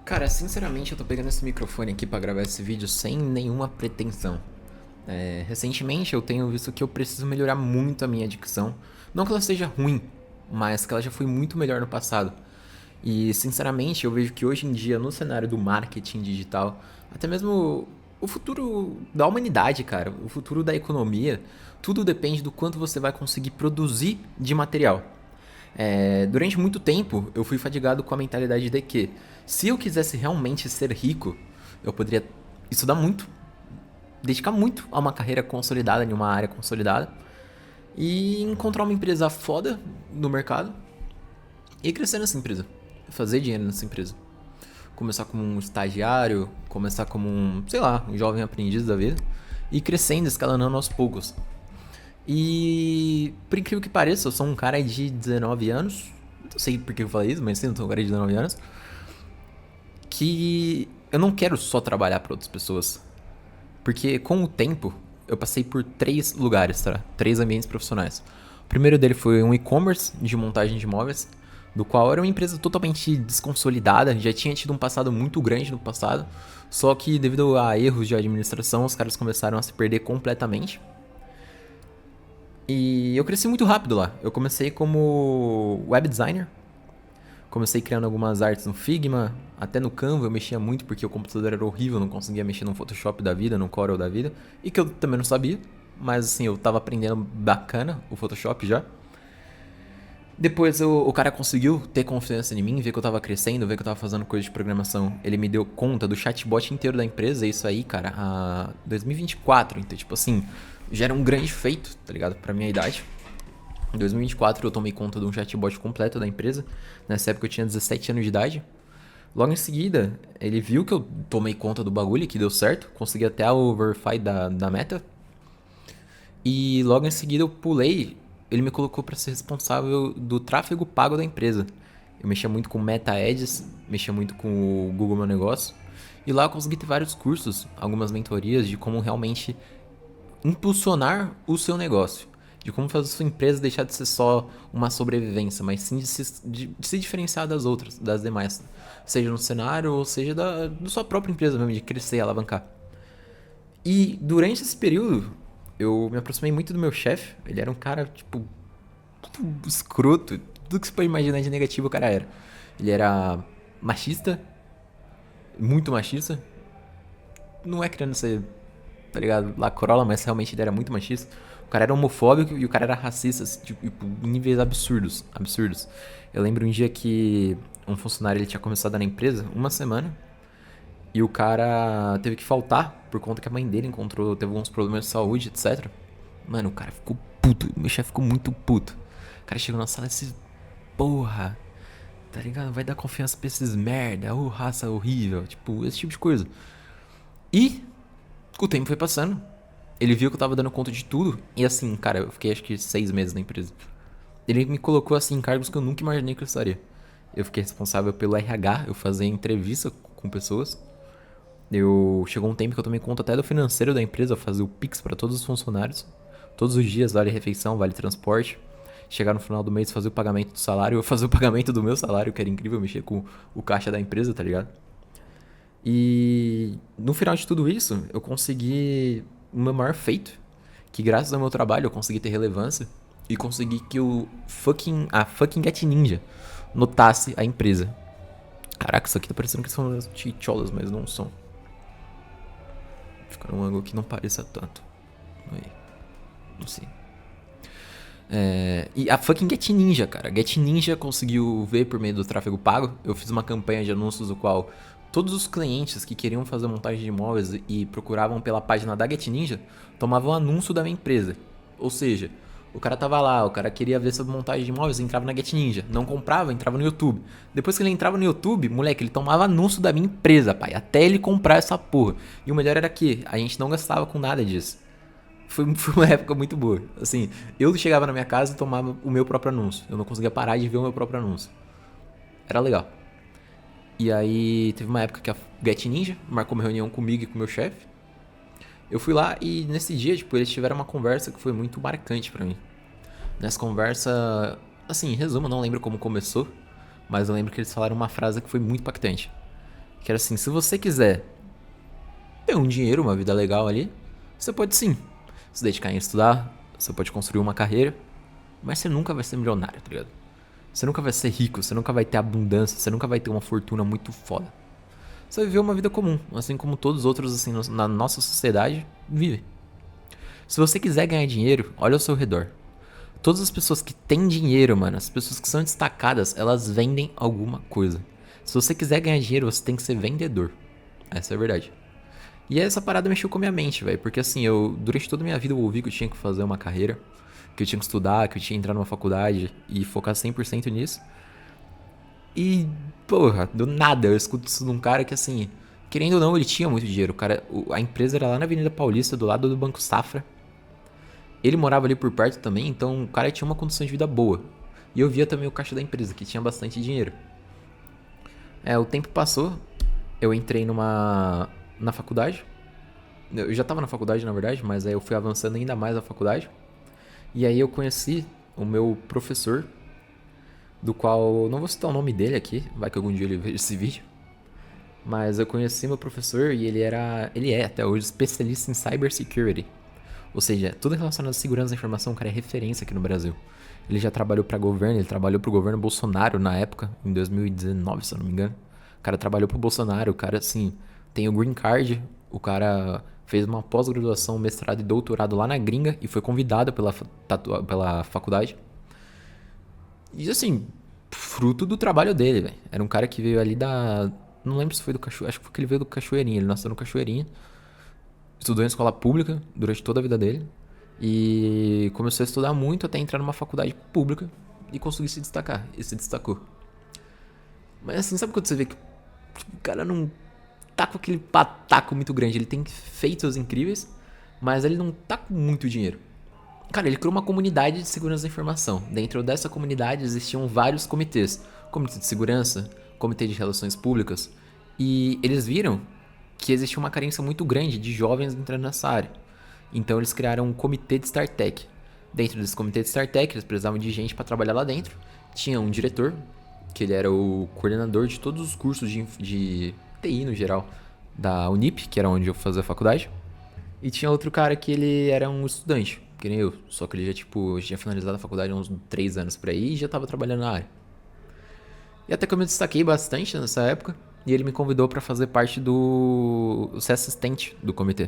Cara, sinceramente eu tô pegando esse microfone aqui pra gravar esse vídeo sem nenhuma pretensão. Recentemente eu tenho visto que eu preciso melhorar muito a minha dicção. Não que ela seja ruim, mas que ela já foi muito melhor no passado. E sinceramente eu vejo que hoje em dia, no cenário do marketing digital, até mesmo o futuro da humanidade, cara, o futuro da economia, tudo depende do quanto você vai conseguir produzir de material. Durante muito tempo, eu fui fadigado com a mentalidade de que, se eu quisesse realmente ser rico, eu poderia estudar muito, dedicar muito a uma carreira consolidada, em uma área consolidada, e encontrar uma empresa foda no mercado e crescer nessa empresa, fazer dinheiro nessa empresa. Começar como um estagiário, começar como um, sei lá, um jovem aprendiz da vida, e crescendo, escalonando aos poucos. E, por incrível que pareça, eu sou um cara de 19 anos. Não sei por que eu falei isso, mas sim, eu sou um cara de 19 anos. Que eu não quero só trabalhar para outras pessoas. Porque com o tempo, eu passei por 3 lugares, tá? 3 ambientes profissionais. O primeiro dele foi um e-commerce de montagem de imóveis, do qual era uma empresa totalmente desconsolidada, já tinha tido um passado muito grande no passado, só que devido a erros de administração, os caras começaram a se perder completamente. E eu cresci muito rápido lá. Eu comecei como web designer. Comecei criando algumas artes no Figma, até no Canva eu mexia muito porque o computador era horrível, não conseguia mexer no Photoshop da vida, no Corel da vida, e que eu também não sabia, mas assim, eu tava aprendendo bacana o Photoshop já. Depois o cara conseguiu ter confiança em mim, ver que eu tava crescendo, ver que eu tava fazendo coisa de programação. Ele me deu conta do chatbot inteiro da empresa, isso aí, cara, a 2024. Então, tipo assim, já era um grande feito, tá ligado? Pra minha idade. Em 2024 eu tomei conta de um chatbot completo da empresa. Nessa época eu tinha 17 anos de idade. Logo em seguida, ele viu que eu tomei conta do bagulho, que deu certo. Consegui até o verify da meta. E logo em seguida eu pulei, ele me colocou para ser responsável do tráfego pago da empresa. Eu mexia muito com Meta Ads, mexia muito com o Google Meu Negócio. E lá eu consegui ter vários cursos, algumas mentorias de como realmente impulsionar o seu negócio. De como fazer a sua empresa deixar de ser só uma sobrevivência, mas sim de se diferenciar das outras, das demais. Seja no cenário ou seja da sua própria empresa mesmo, de crescer, alavancar. E durante esse período, eu me aproximei muito do meu chefe. Ele era um cara, tipo, muito escroto. Tudo que você pode imaginar de negativo o cara era. Ele era machista, muito machista. Não é querendo ser, tá ligado, lacrola, mas realmente ele era muito machista. O cara era homofóbico e o cara era racista, assim, tipo, níveis absurdos, absurdos. Eu lembro um dia que um funcionário ele tinha começado na empresa, uma semana, e o cara teve que faltar por conta que a mãe dele encontrou, teve alguns problemas de saúde, etc. Mano, o cara ficou puto. Meu chefe ficou muito puto. O cara chegou na sala e disse: Porra, tá ligado? Vai dar confiança pra esses merda. Ô, raça horrível. Tipo, esse tipo de coisa. E o tempo foi passando. Ele viu que eu tava dando conta de tudo. E assim, cara, eu fiquei acho que 6 meses na empresa. Ele me colocou assim em cargos que eu nunca imaginei que eu estaria. Eu fiquei responsável pelo RH, eu fazia entrevista com pessoas. Chegou um tempo que eu tomei conta até do financeiro da empresa, eu fazia o Pix para todos os funcionários. Todos os dias, vale refeição, vale transporte. Chegar no final do mês, fazer o pagamento do salário, eu fazia o pagamento do meu salário, que era incrível, mexer com o caixa da empresa, tá ligado? E no final de tudo isso, eu consegui o meu maior feito, que graças ao meu trabalho eu consegui ter relevância e consegui que a fucking Get Ninja notasse a empresa. Caraca, isso aqui tá parecendo que são as chicholas, mas não são. Ficar num ângulo que não pareça tanto. Aí, não sei. E a fucking Get Ninja, cara. Get Ninja conseguiu ver por meio do tráfego pago. Eu fiz uma campanha de anúncios no qual todos os clientes que queriam fazer montagem de imóveis e procuravam pela página da Get Ninja tomavam anúncio da minha empresa. Ou seja, o cara tava lá, o cara queria ver sobre montagem de imóveis, entrava na Get Ninja. Não comprava, entrava no YouTube. Depois que ele entrava no YouTube, moleque, ele tomava anúncio da minha empresa, pai. Até ele comprar essa porra. E o melhor era que a gente não gastava com nada disso. Foi uma época muito boa. Assim, eu chegava na minha casa e tomava o meu próprio anúncio. Eu não conseguia parar de ver o meu próprio anúncio. Era legal. E aí teve uma época que a Get Ninja marcou uma reunião comigo e com o meu chefe. Eu fui lá e nesse dia, tipo, eles tiveram uma conversa que foi muito marcante pra mim. Nessa conversa, assim, em resumo, eu não lembro como começou, mas eu lembro que eles falaram uma frase que foi muito impactante. Que era assim, se você quiser ter um dinheiro, uma vida legal ali, você pode sim se dedicar em estudar, você pode construir uma carreira, mas você nunca vai ser milionário, tá ligado? Você nunca vai ser rico, você nunca vai ter abundância, você nunca vai ter uma fortuna muito foda. Você vai viver uma vida comum, assim como todos os outros assim na nossa sociedade vivem. Se você quiser ganhar dinheiro, olha ao seu redor. Todas as pessoas que têm dinheiro, mano, as pessoas que são destacadas, elas vendem alguma coisa. Se você quiser ganhar dinheiro, você tem que ser vendedor. Essa é a verdade. E essa parada mexeu com a minha mente, velho. Porque assim, durante toda a minha vida eu ouvi que eu tinha que fazer uma carreira, que eu tinha que estudar, que eu tinha que entrar numa faculdade e focar 100% nisso. E, porra, do nada eu escuto isso de um cara que assim, querendo ou não, ele tinha muito dinheiro. O cara, a empresa era lá na Avenida Paulista, do lado do Banco Safra. Ele morava ali por perto também, então o cara tinha uma condição de vida boa. E eu via também o caixa da empresa, que tinha bastante dinheiro. O tempo passou, eu entrei na faculdade. Eu já tava na faculdade, na verdade, mas aí eu fui avançando ainda mais na faculdade. E aí eu conheci o meu professor, do qual não vou citar o nome dele aqui, vai que algum dia ele veja esse vídeo. Mas eu conheci meu professor e ele é até hoje especialista em cybersecurity. Ou seja, tudo relacionado à segurança da informação, o cara é referência aqui no Brasil. Ele já trabalhou para governo, ele trabalhou pro governo Bolsonaro na época, em 2019, se eu não me engano. O cara trabalhou pro Bolsonaro, o cara, assim, tem o green card, o cara fez uma pós-graduação, mestrado e doutorado lá na gringa e foi convidado pela faculdade. E, assim, fruto do trabalho dele, velho. Era um cara que veio ali da... Não lembro se foi do Cachoeirinha, acho que foi que ele veio do Cachoeirinha, ele nasceu no Cachoeirinha. Estudou em escola pública durante toda a vida dele. E começou a estudar muito até entrar numa faculdade pública e conseguir se destacar. E se destacou. Mas assim, sabe quando você vê que o cara não tá com aquele pataco muito grande? Ele tem feitos incríveis, mas ele não tá com muito dinheiro. Cara, ele criou uma comunidade de segurança da informação. Dentro dessa comunidade existiam vários comitês. Comitê de segurança, comitê de relações públicas. E eles viram que existia uma carência muito grande de jovens entrando nessa área. Então eles criaram um comitê de StarTech. Dentro desse comitê de StarTech, eles precisavam de gente para trabalhar lá dentro. Tinha um diretor, que ele era o coordenador de todos os cursos de TI no geral, da Unip, que era onde eu fazia a faculdade. E tinha outro cara que ele era um estudante, que nem eu. Só que ele já, já tinha finalizado a faculdade há uns 3 anos por aí e já tava trabalhando na área. E até que eu me destaquei bastante nessa época. E ele me convidou pra fazer parte ser assistente do comitê.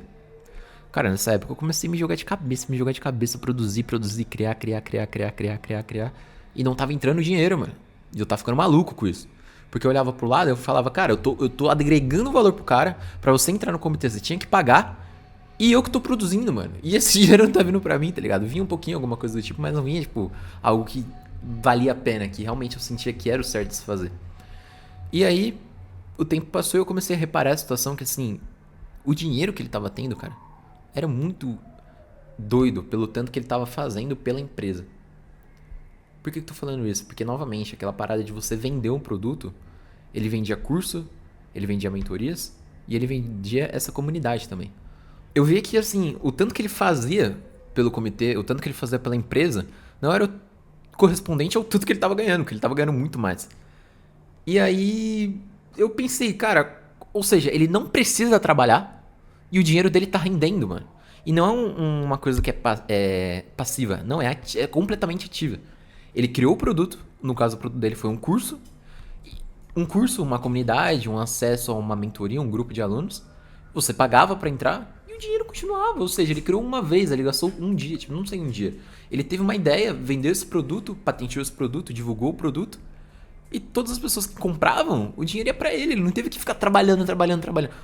Cara, nessa época eu comecei a me jogar de cabeça, produzir, criar. E não tava entrando dinheiro, mano. E eu tava ficando maluco com isso. Porque eu olhava pro lado e eu falava, cara, eu tô agregando valor pro cara. Pra você entrar no comitê, você tinha que pagar. E eu que tô produzindo, mano. E esse dinheiro não tá vindo pra mim, tá ligado? Vinha um pouquinho, alguma coisa do tipo, mas não vinha, tipo, algo que valia a pena, que realmente eu sentia que era o certo de se fazer. E aí, o tempo passou e eu comecei a reparar a situação que, assim, o dinheiro que ele tava tendo, cara, era muito doido pelo tanto que ele tava fazendo pela empresa. Por que eu tô falando isso? Porque, novamente, aquela parada de você vender um produto, ele vendia curso, ele vendia mentorias e ele vendia essa comunidade também. Eu via que, assim, o tanto que ele fazia pelo comitê, o tanto que ele fazia pela empresa, não era correspondente ao tanto que ele tava ganhando, que ele tava ganhando muito mais. E aí eu pensei, cara, ou seja, ele não precisa trabalhar e o dinheiro dele tá rendendo, mano. E não é uma coisa que é passiva, não, é completamente ativa. Ele criou o produto, no caso o produto dele foi um curso, uma comunidade, um acesso a uma mentoria, um grupo de alunos. Você pagava pra entrar e o dinheiro continuava, ou seja, ele criou uma vez, ele gastou um dia, tipo, não sei um dia. Ele teve uma ideia, vendeu esse produto, patenteou esse produto, divulgou o produto. E todas as pessoas que compravam, o dinheiro ia pra ele. Ele não teve que ficar trabalhando.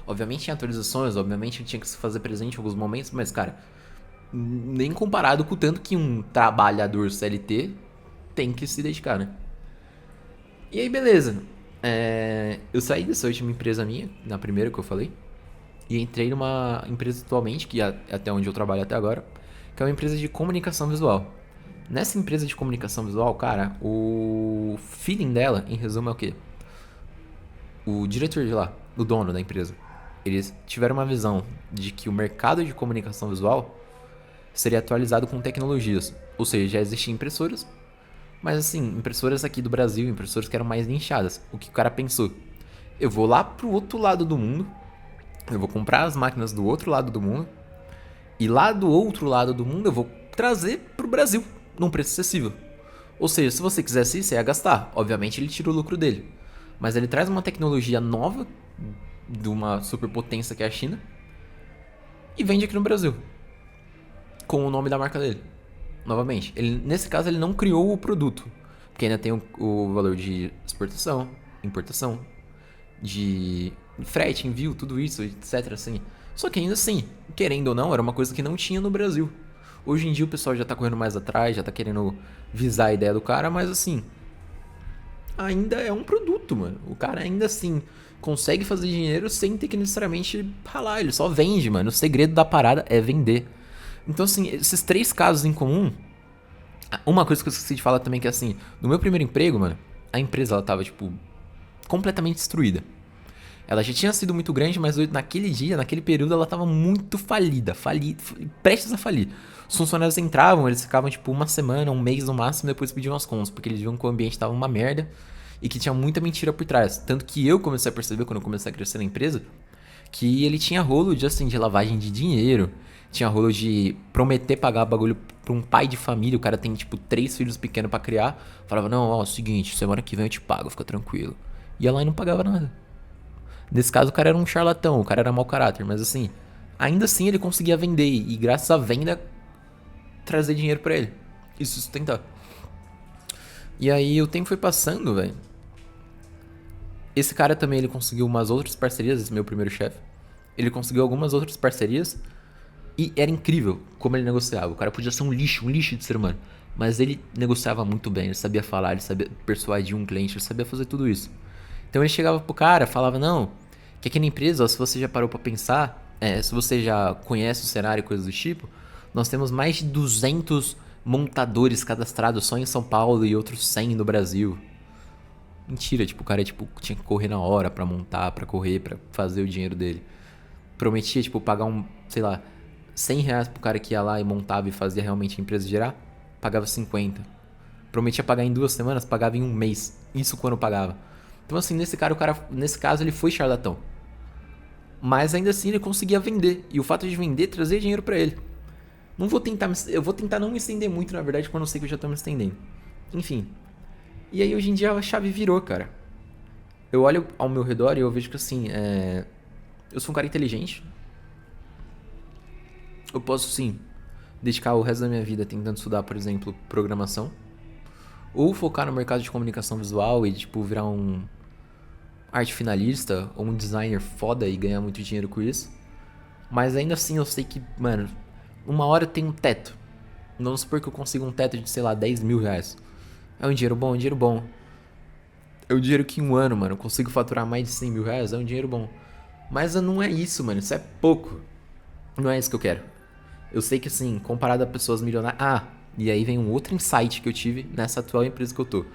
Obviamente tinha atualizações, obviamente tinha que se fazer presente em alguns momentos, mas, cara, nem comparado com o tanto que um trabalhador CLT tem que se dedicar, né? E aí, beleza. Eu saí dessa última empresa minha, na primeira que eu falei, e entrei numa empresa atualmente, que é até onde eu trabalho até agora, que é uma empresa de comunicação visual. Nessa empresa de comunicação visual, cara, o feeling dela, em resumo, é o quê? O diretor de lá, o dono da empresa, eles tiveram uma visão de que o mercado de comunicação visual seria atualizado com tecnologias. Ou seja, já existiam impressoras, mas assim, impressoras aqui do Brasil, impressoras que eram mais nichadas. O que o cara pensou? Eu vou lá pro outro lado do mundo, eu vou comprar as máquinas do outro lado do mundo, e lá do outro lado do mundo eu vou trazer pro Brasil, num preço acessível. Ou seja, se você quisesse isso, você ia gastar. Obviamente ele tira o lucro dele. Mas ele traz uma tecnologia nova, de uma superpotência que é a China, e vende aqui no Brasil. Com o nome da marca dele. Novamente, nesse caso ele não criou o produto. Porque ainda tem o valor de exportação, importação, de frete, envio, tudo isso, etc. Assim. Só que ainda assim, querendo ou não, era uma coisa que não tinha no Brasil. Hoje em dia o pessoal já tá correndo mais atrás, já tá querendo visar a ideia do cara, mas assim, ainda é um produto, mano. O cara ainda assim consegue fazer dinheiro sem ter que necessariamente ralar, ele só vende, mano. O segredo da parada é vender. Então assim, esses três casos em comum, uma coisa que eu esqueci de falar também que é assim, no meu primeiro emprego, mano, a empresa ela tava tipo completamente destruída. Ela já tinha sido muito grande, mas naquele dia, naquele período, ela tava muito falida, prestes a falir. Os funcionários entravam, eles ficavam tipo uma semana, um mês no máximo, depois pediam as contas, porque eles viam que o ambiente tava uma merda e que tinha muita mentira por trás. Tanto que eu comecei a perceber, quando eu comecei a crescer na empresa, que ele tinha rolo de, assim, de lavagem de dinheiro, tinha rolo de prometer pagar bagulho pra um pai de família, o cara tem tipo 3 filhos pequenos pra criar, falava, não, ó, seguinte, semana que vem eu te pago, fica tranquilo. Ia lá e não pagava nada. Nesse caso, o cara era um charlatão, o cara era mau caráter, mas assim, ainda assim ele conseguia vender e graças à venda trazer dinheiro pra ele e sustentar. E aí o tempo foi passando, velho. Esse cara também ele conseguiu umas outras parcerias, esse meu primeiro chefe. Ele conseguiu algumas outras parcerias e era incrível como ele negociava. O cara podia ser um lixo de ser humano, mas ele negociava muito bem, ele sabia falar, ele sabia persuadir um cliente, ele sabia fazer tudo isso. Então ele chegava pro cara, falava, não, que aqui na empresa, ó, se você já parou pra pensar, se você já conhece o cenário e coisas do tipo, nós temos mais de 200 montadores cadastrados só em São Paulo e outros 100 no Brasil. Mentira, tipo, o cara tipo, tinha que correr na hora pra montar, pra correr, pra fazer o dinheiro dele. Prometia, tipo, pagar sei lá, R$ 100 pro cara que ia lá e montava e fazia realmente a empresa girar, pagava 50. Prometia pagar em 2 semanas, pagava em um mês. Isso quando pagava. Então assim, nesse caso ele foi charlatão. Mas ainda assim ele conseguia vender. E o fato de vender trazia dinheiro pra ele. Eu vou tentar não me estender muito, na verdade, quando eu sei que eu já tô me estendendo. Enfim. E aí hoje em dia a chave virou, cara. Eu olho ao meu redor e eu vejo que assim, eu sou um cara inteligente. Eu posso sim dedicar o resto da minha vida tentando estudar, por exemplo, programação. Ou focar no mercado de comunicação visual e, tipo, virar um arte finalista ou um designer foda e ganhar muito dinheiro com isso. Mas ainda assim eu sei que, mano, uma hora tem um teto. Vamos supor que eu consiga um teto de, sei lá, R$ 10.000. É um dinheiro bom, é um dinheiro bom. É um dinheiro que em um ano, mano, eu consigo faturar mais de R$ 100.000, é um dinheiro bom. Mas não é isso, mano, isso é pouco. Não é isso que eu quero. Eu sei que assim, comparado a pessoas milionárias... Ah, e aí vem um outro insight que eu tive nessa atual empresa que eu tô.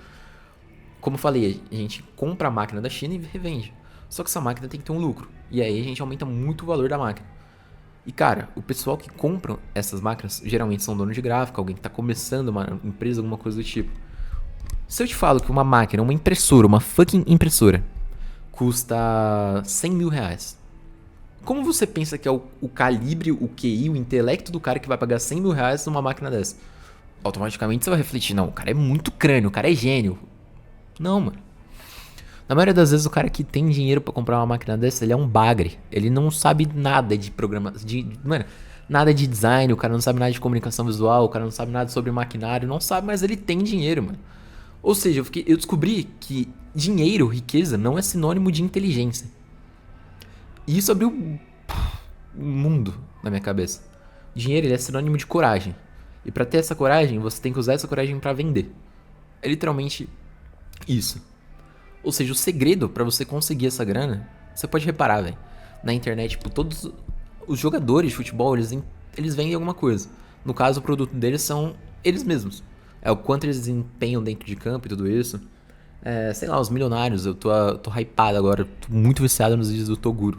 Como eu falei, a gente compra a máquina da China e revende. Só que essa máquina tem que ter um lucro. E aí a gente aumenta muito o valor da máquina. E cara, o pessoal que compra essas máquinas geralmente são donos de gráfica, alguém que tá começando uma empresa, alguma coisa do tipo. Se eu te falo que uma máquina, uma impressora, uma fucking impressora, custa R$ 100.000, como você pensa que é o calibre, o QI, o intelecto do cara que vai pagar R$ 100.000 numa máquina dessa? Automaticamente você vai refletir, não, o cara é muito crânio, o cara é gênio. Não, mano. Na maioria das vezes o cara que tem dinheiro pra comprar uma máquina dessa, ele é um bagre. Ele não sabe nada de programação, mano, nada de design, o cara não sabe nada de comunicação visual, o cara não sabe nada sobre maquinário, não sabe, mas ele tem dinheiro, mano. Ou seja, eu descobri que dinheiro, riqueza, não é sinônimo de inteligência. E isso abriu um mundo na minha cabeça. Dinheiro, ele é sinônimo de coragem. E pra ter essa coragem, você tem que usar essa coragem pra vender. É literalmente isso. Ou seja, o segredo pra você conseguir essa grana, você pode reparar, velho. Na internet, tipo, todos os jogadores de futebol, eles vendem alguma coisa. No caso, o produto deles são eles mesmos. É o quanto eles desempenham dentro de campo e tudo isso. Sei lá, os milionários, eu tô hypado agora, tô muito viciado nos vídeos do Toguro.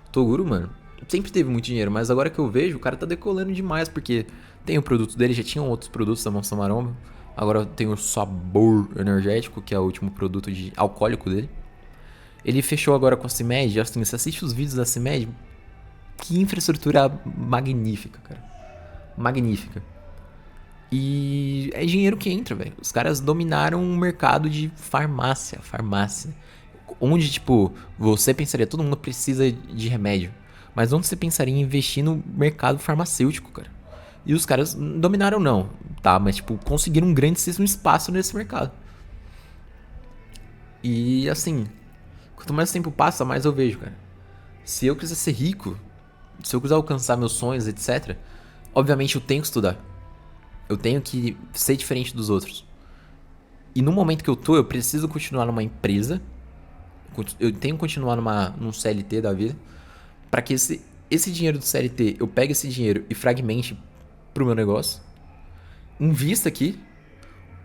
O Toguro, mano, sempre teve muito dinheiro, mas agora que eu vejo, o cara tá decolando demais, porque tem o produto dele, já tinham outros produtos da Monster Maromba. Agora tem o sabor energético, que é o último produto alcoólico dele. Ele fechou agora com a CIMED, assim, você assiste os vídeos da CIMED, que infraestrutura magnífica, cara. Magnífica. E é dinheiro que entra, velho. Os caras dominaram o mercado de farmácia. Onde, tipo, você pensaria, todo mundo precisa de remédio. Mas onde você pensaria em investir no mercado farmacêutico, cara? E os caras dominaram não, tá? Mas, tipo, conseguiram um grandíssimo espaço nesse mercado. E, assim, quanto mais tempo passa, mais eu vejo, cara. Se eu quiser ser rico, se eu quiser alcançar meus sonhos, etc., obviamente eu tenho que estudar. Eu tenho que ser diferente dos outros. E no momento que eu tô, eu preciso continuar numa empresa. Eu tenho que continuar num CLT da vida. Pra que esse dinheiro do CLT, eu pegue esse dinheiro e fragmente pro meu negócio. Invista aqui.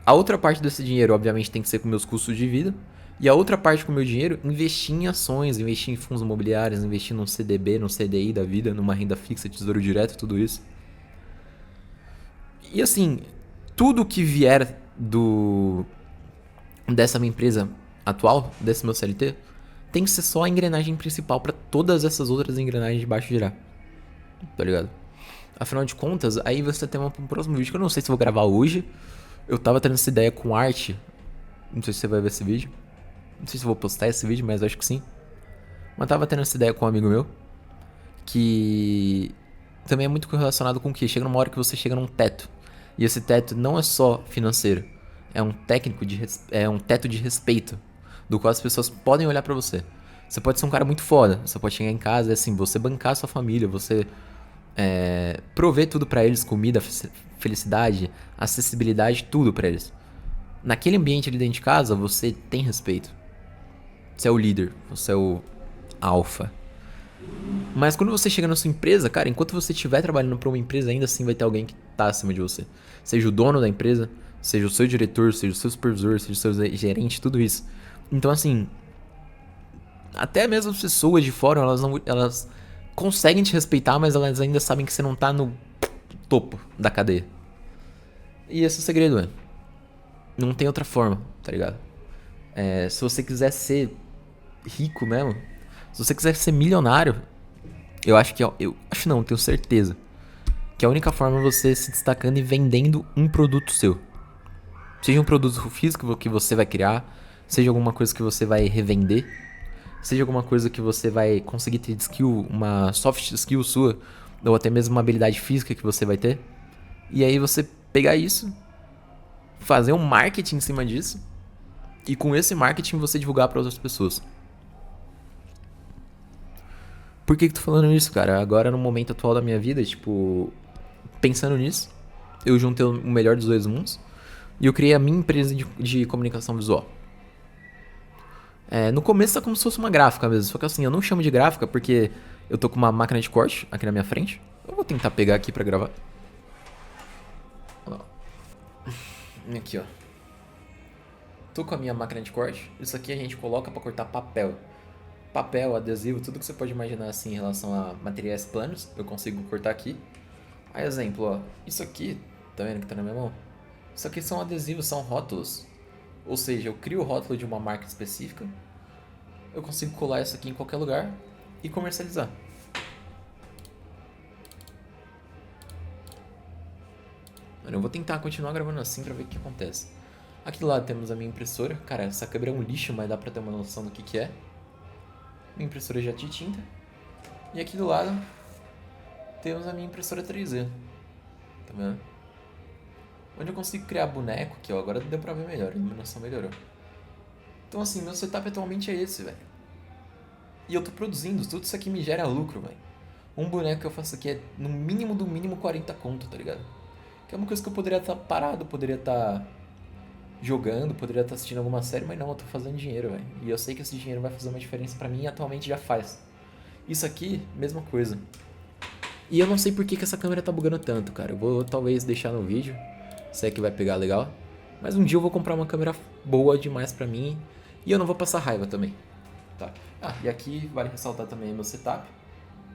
A outra parte desse dinheiro, obviamente, tem que ser com meus custos de vida. E a outra parte com o meu dinheiro, investir em ações, investir em fundos imobiliários, investir num CDB, num CDI da vida, numa renda fixa, tesouro direto, tudo isso. E assim, tudo que vier dessa minha empresa atual, desse meu CLT, tem que ser só a engrenagem principal para todas essas outras engrenagens de baixo girar. Tá ligado? Afinal de contas, aí você tem um próximo vídeo que eu não sei se vou gravar hoje. Eu tava tendo essa ideia com arte. Não sei se você vai ver esse vídeo. Não sei se eu vou postar esse vídeo, mas acho que sim. Mas tava tendo essa ideia com um amigo meu. Que também é muito correlacionado com o que? Chega numa hora que você chega num teto. E esse teto não é só financeiro. É um é um teto de respeito. Do qual as pessoas podem olhar pra você. Você pode ser um cara muito foda. Você pode chegar em casa e assim, você bancar a sua família. Você prover tudo pra eles. Comida, felicidade, acessibilidade, tudo pra eles. Naquele ambiente ali dentro de casa, você tem respeito. Você é o líder. Você é o alfa. Mas quando você chega na sua empresa, cara, enquanto você estiver trabalhando para uma empresa, ainda assim vai ter alguém que tá acima de você. Seja o dono da empresa, seja o seu diretor, seja o seu supervisor, seja o seu gerente, tudo isso. Então, assim, até mesmo as pessoas de fora, elas conseguem te respeitar, mas elas ainda sabem que você não tá no topo da cadeia. E esse é o segredo, né? Não tem outra forma, tá ligado? Se você quiser ser rico mesmo, se você quiser ser milionário, eu acho que. Eu acho não, tenho certeza. Que a única forma é você se destacando e vendendo um produto seu. Seja um produto físico que você vai criar, seja alguma coisa que você vai revender, seja alguma coisa que você vai conseguir ter de skill, uma soft skill sua, ou até mesmo uma habilidade física que você vai ter. E aí você pegar isso, fazer um marketing em cima disso, e com esse marketing você divulgar para outras pessoas. Por que tô falando isso, cara? Agora, no momento atual da minha vida, tipo, pensando nisso, eu juntei o melhor dos dois mundos e eu criei a minha empresa de comunicação visual. No começo tá como se fosse uma gráfica mesmo, só que assim, eu não chamo de gráfica porque eu tô com uma máquina de corte aqui na minha frente. Eu vou tentar pegar aqui pra gravar. Aqui, ó. Tô com a minha máquina de corte. Isso aqui a gente coloca pra cortar papel. Papel, adesivo, tudo que você pode imaginar assim em relação a materiais planos, eu consigo cortar aqui. Aí, exemplo, ó, isso aqui, tá vendo que tá na minha mão? Isso aqui são adesivos, são rótulos. Ou seja, eu crio o rótulo de uma marca específica, eu consigo colar isso aqui em qualquer lugar e comercializar. Mano, eu vou tentar continuar gravando assim pra ver o que acontece. Aqui do lado temos a minha impressora. Cara, essa câmera é um lixo, mas dá pra ter uma noção do que é. Minha impressora já de tinta. E aqui do lado temos a minha impressora 3D. Tá vendo? Onde eu consigo criar boneco, que ó, agora deu pra ver melhor, a iluminação melhorou. Então assim, meu setup atualmente é esse, velho. E eu tô produzindo, tudo isso aqui me gera lucro, velho. Um boneco que eu faço aqui é no mínimo do mínimo 40 conto, tá ligado? Que é uma coisa que eu poderia estar parado, poderia estar jogando, poderia estar assistindo alguma série, mas não, eu tô fazendo dinheiro, velho. E eu sei que esse dinheiro vai fazer uma diferença pra mim e atualmente já faz. Isso aqui, mesma coisa. E eu não sei por que essa câmera tá bugando tanto, cara. Eu vou talvez deixar no vídeo, se é que vai pegar legal. Mas um dia eu vou comprar uma câmera boa demais pra mim e eu não vou passar raiva também. Tá. Ah, e aqui vale ressaltar também meu setup.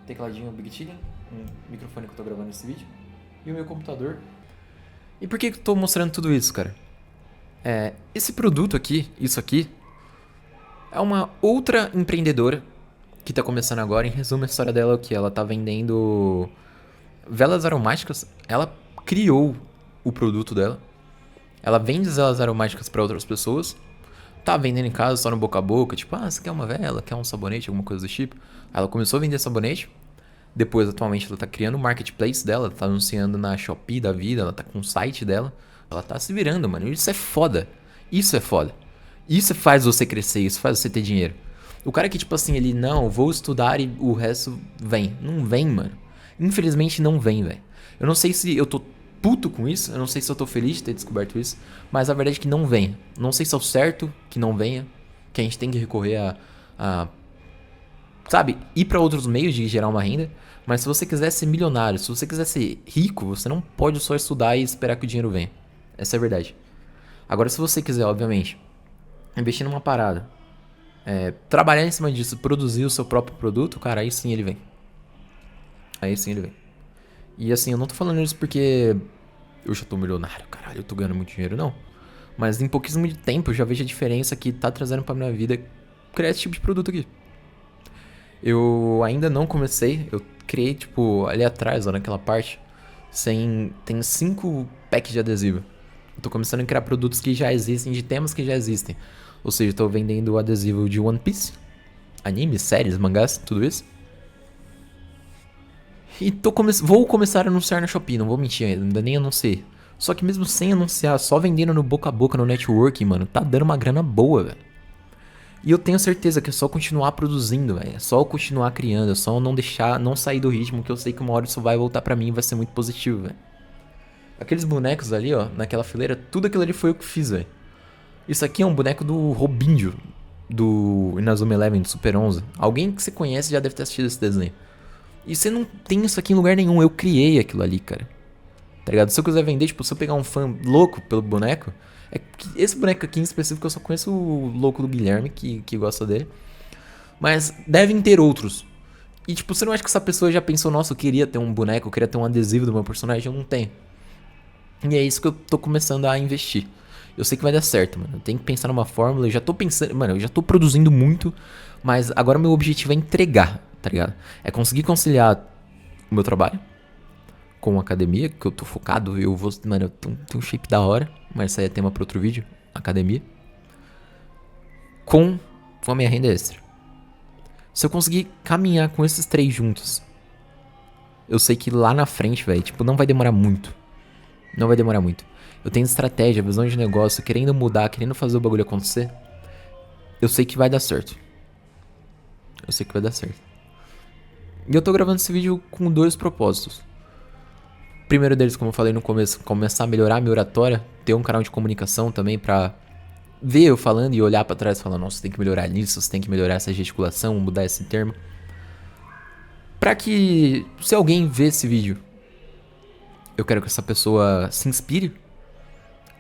Tecladinho Big Chicken, um microfone que eu tô gravando esse vídeo. E o meu computador. E por que eu tô mostrando tudo isso, cara? Esse produto aqui, isso aqui, É uma outra empreendedora que tá começando agora. Em resumo, a história dela é o que? Ela tá vendendo velas aromáticas. Ela criou o produto dela. Ela vende as velas aromáticas pra outras pessoas. Tá vendendo em casa só no boca a boca. Tipo, você quer uma vela? Quer um sabonete? Alguma coisa do tipo. Aí ela começou a vender sabonete. Depois, atualmente, ela tá criando o marketplace dela. Tá anunciando na Shopee da vida. Ela tá com o site dela. Ela tá se virando, mano. Isso é foda. Isso é foda. Isso faz você crescer. Isso faz você ter dinheiro. O cara que, tipo assim, ele, não, vou estudar e o resto vem. Não vem, mano. Infelizmente não vem, velho. Eu não sei se eu tô puto com isso. Eu não sei se eu tô feliz de ter descoberto isso. Mas a verdade é que não vem. Não sei se é o certo que não venha. Que a gente tem que recorrer a sabe, ir pra outros meios de gerar uma renda. Mas se você quiser ser milionário, se você quiser ser rico, você não pode só estudar e esperar que o dinheiro venha. Essa é a verdade. Agora, se você quiser, obviamente, investir numa parada, trabalhar em cima disso, produzir o seu próprio produto, cara, aí sim ele vem. Aí sim ele vem. E assim, eu não tô falando isso porque eu já tô milionário, caralho, eu tô ganhando muito dinheiro, não. Mas em pouquíssimo de tempo eu já vejo a diferença que tá trazendo pra minha vida criar esse tipo de produto aqui. Eu ainda não comecei, eu criei, tipo, ali atrás, ó, naquela parte, tem 5 packs de adesivo. Eu tô começando a criar produtos que já existem, de temas que já existem. Ou seja, eu tô vendendo adesivo de One Piece, animes, séries, mangás, tudo isso. E vou começar a anunciar na Shopee, não vou mentir ainda nem anunciei. Só que mesmo sem anunciar, só vendendo no boca a boca, no networking, mano, tá dando uma grana boa, velho. E eu tenho certeza que é só continuar produzindo, velho. É só continuar criando, é só não deixar, não sair do ritmo, que eu sei que uma hora isso vai voltar pra mim e vai ser muito positivo, velho. Aqueles bonecos ali, ó, naquela fileira, tudo aquilo ali foi eu que fiz, velho. Isso aqui é um boneco do Robinho, do Inazuma Eleven, do Super 11. Alguém que você conhece já deve ter assistido esse desenho. E você não tem isso aqui em lugar nenhum, eu criei aquilo ali, cara. Tá ligado? Se eu quiser vender, tipo, se eu pegar um fã louco pelo boneco, é que esse boneco aqui em específico eu só conheço o louco do Guilherme, que gosta dele. Mas devem ter outros. E tipo, você não acha que essa pessoa já pensou, nossa, eu queria ter um boneco, eu queria ter um adesivo do meu personagem? Eu não tenho. E é isso que eu tô começando a investir. Eu sei que vai dar certo, mano. Eu tenho que pensar numa fórmula, eu já tô pensando, mano, eu já tô produzindo muito, mas agora meu objetivo é entregar, tá ligado? É conseguir conciliar o meu trabalho com a academia, que eu tô focado, eu vou, mano, eu tenho um shape da hora, mas isso aí é tema pra outro vídeo, academia, com a minha renda extra. Se eu conseguir caminhar com esses 3 juntos, eu sei que lá na frente, velho, tipo, não vai demorar muito. Não vai demorar muito. Eu tenho estratégia, visão de negócio, querendo mudar, querendo fazer o bagulho acontecer. Eu sei que vai dar certo. Eu sei que vai dar certo. E eu tô gravando esse vídeo com 2 propósitos. O primeiro deles, como eu falei no começo, começar a melhorar a minha oratória, ter um canal de comunicação também pra ver eu falando e olhar pra trás e falar, nossa, você tem que melhorar nisso, você tem que melhorar essa gesticulação, mudar esse termo. Pra que, se alguém ver esse vídeo, eu quero que essa pessoa se inspire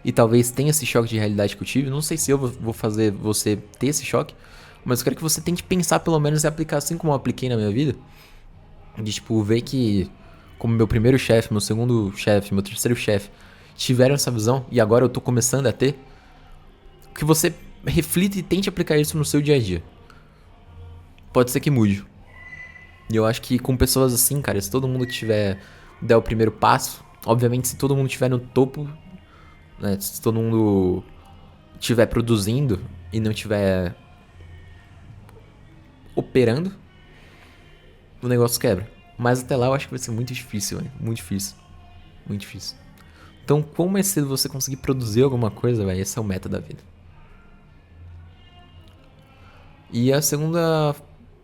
e talvez tenha esse choque de realidade que eu tive. Não sei se eu vou fazer você ter esse choque, mas eu quero que você tente pensar pelo menos e aplicar assim como eu apliquei na minha vida. De tipo, ver que como meu primeiro chefe, meu segundo chefe, meu terceiro chefe tiveram essa visão e agora eu tô começando a ter. Que você reflita e tente aplicar isso no seu dia a dia. Pode ser que mude. E eu acho que com pessoas assim, cara, se todo mundo der o primeiro passo, obviamente se todo mundo estiver no topo, né, se todo mundo estiver produzindo e não estiver operando, o negócio quebra. Mas até lá eu acho que vai ser muito difícil, velho. Muito difícil. Muito difícil. Então, quanto mais cedo você conseguir produzir alguma coisa, velho, esse é o meta da vida. E o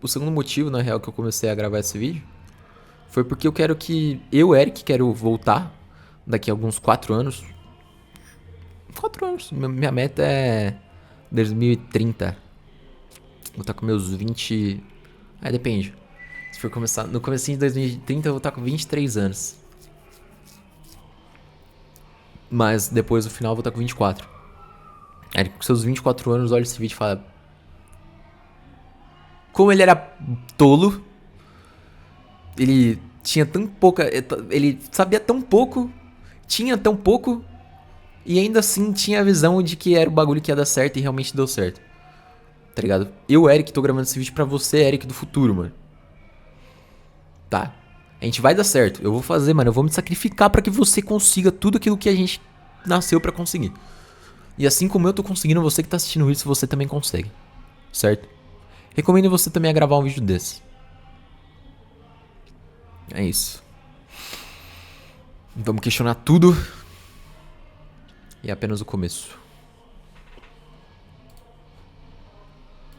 segundo motivo, na real, que eu comecei a gravar esse vídeo foi porque eu quero que Eric, quero voltar daqui a alguns 4 anos. 4 anos. Minha meta é 2030. Vou estar com meus 20. Aí depende. Se for começar no comecinho de 2030, eu vou estar com 23 anos. Mas depois no final eu vou estar com 24. Aí com seus 24 anos, olha esse vídeo e fala: como ele era tolo, ele tinha tão pouca. Ele sabia tão pouco, tinha tão pouco, e ainda assim tinha a visão de que era o bagulho que ia dar certo e realmente deu certo. Tá ligado? Eu, Eric, tô gravando esse vídeo pra você, Eric do futuro, mano. Tá? A gente vai dar certo. Eu vou fazer, mano. Eu vou me sacrificar pra que você consiga tudo aquilo que a gente nasceu pra conseguir. E assim como eu tô conseguindo, você que tá assistindo isso, você também consegue. Certo? Recomendo você também a gravar um vídeo desse. É isso. Vamos questionar tudo. E é apenas o começo.